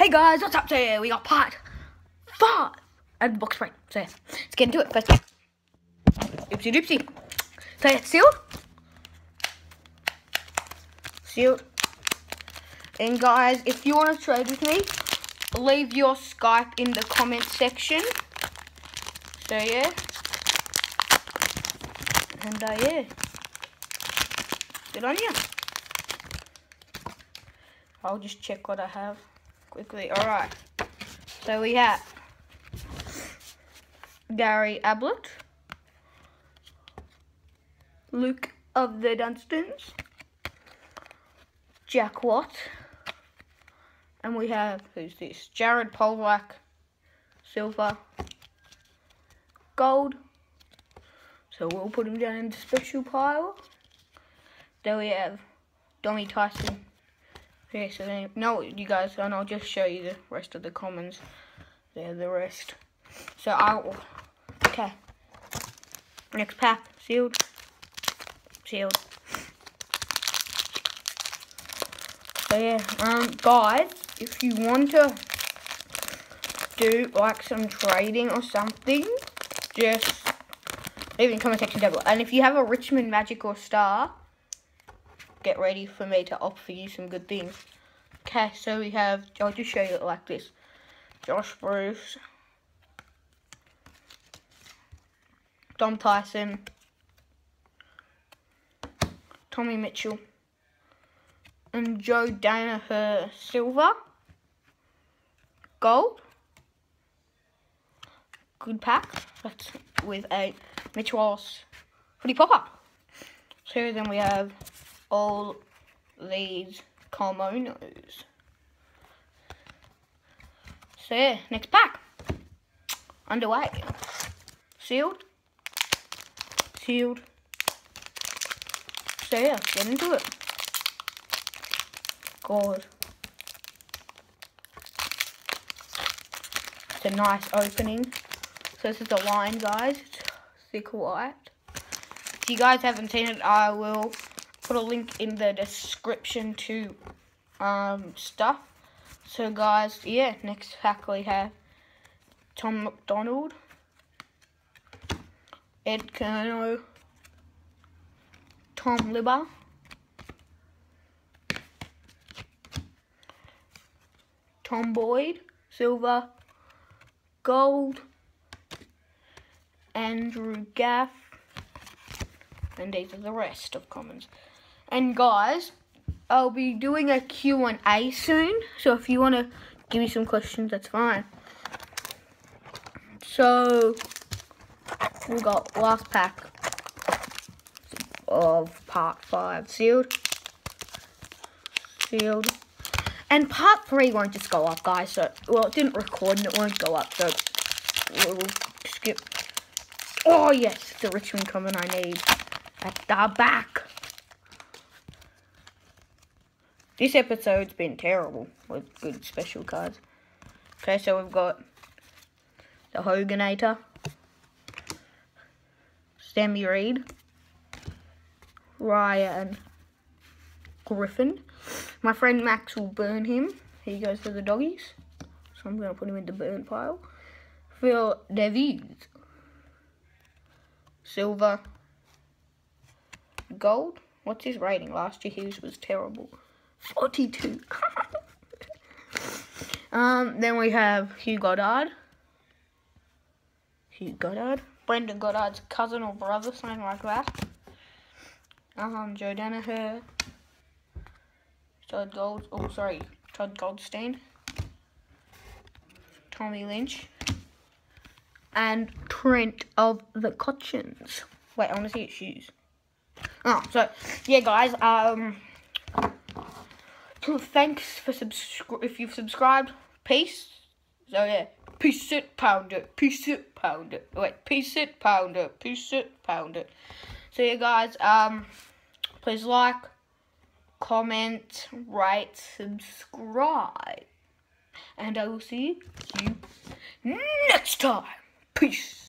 Hey guys, what's up today? We got part 5 of the box break. So yeah, let's get into it first. Oopsie doopsie. So yeah, sealed. Sealed. And guys, if you want to trade with me, leave your Skype in the comment section. So yeah. And yeah. Good on you. I'll just check what I have quickly. Alright. So we have Gary Ablett, Luke of the Dunstons, Jack Watt, and we have, who's this? Jared Polak, silver, gold. So we'll put him down in the special pile. Then we have Dommy Tyson. Okay, so then, no, you guys, and I'll just show you the rest of the commons. They're the rest. So okay. Next pack, sealed. Sealed. So yeah, guys, if you want to do like some trading or something, just leave in the comment section down below. And if you have a Richmond Magic or Star, get ready for me to offer you some good things. Okay, so we have, I'll just show you it like this. Josh Bruce, Dom Tyson, Tommy Mitchell, and Joe Danaher silver, gold, good pack. That's with a Mitch Wallace hoodie pop-up. So then we have all these Carmonos. So yeah, next pack. Underway. Sealed. Sealed. So yeah, let's get into it. God. It's a nice opening. So this is the line, guys. It's thick white. If you guys haven't seen it, I will put a link in the description to stuff. So guys, yeah, next pack we have Tom McDonald, Ed Kerno, Tom Libber, Tom Boyd, silver, gold, Andrew Gaff, and these are the rest of commons. And guys, I'll be doing a Q&A soon, so if you want to give me some questions, that's fine. So, we got last pack of part 5 sealed. Sealed. And part 3 won't just go up, guys. So, well, it didn't record and it won't go up, so we'll skip. Oh yes, the Richmond common I need at the back. This episode's been terrible with good special cards. Okay, so we've got the Hoganator, Sammy Reed, Ryan Griffin. My friend Max will burn him. He goes to the doggies. So I'm going to put him in the burn pile. Phil Davies, silver, gold. What's his rating? Last year his was terrible. 42. Then we have Hugh Goddard. Brendan Goddard's cousin or brother, something like that. Joe Danaher. Todd Goldstein. Tommy Lynch. And Trent of the Cotchins. Wait, I want to see his shoes. Oh, so yeah, guys. Thanks for if you've subscribed. Peace. So yeah, peace it, pound it. Peace it, pound it. Wait, peace it, pound it. Peace it, pound it. So yeah, guys. Please like, comment, rate, subscribe, and I will see you next time. Peace.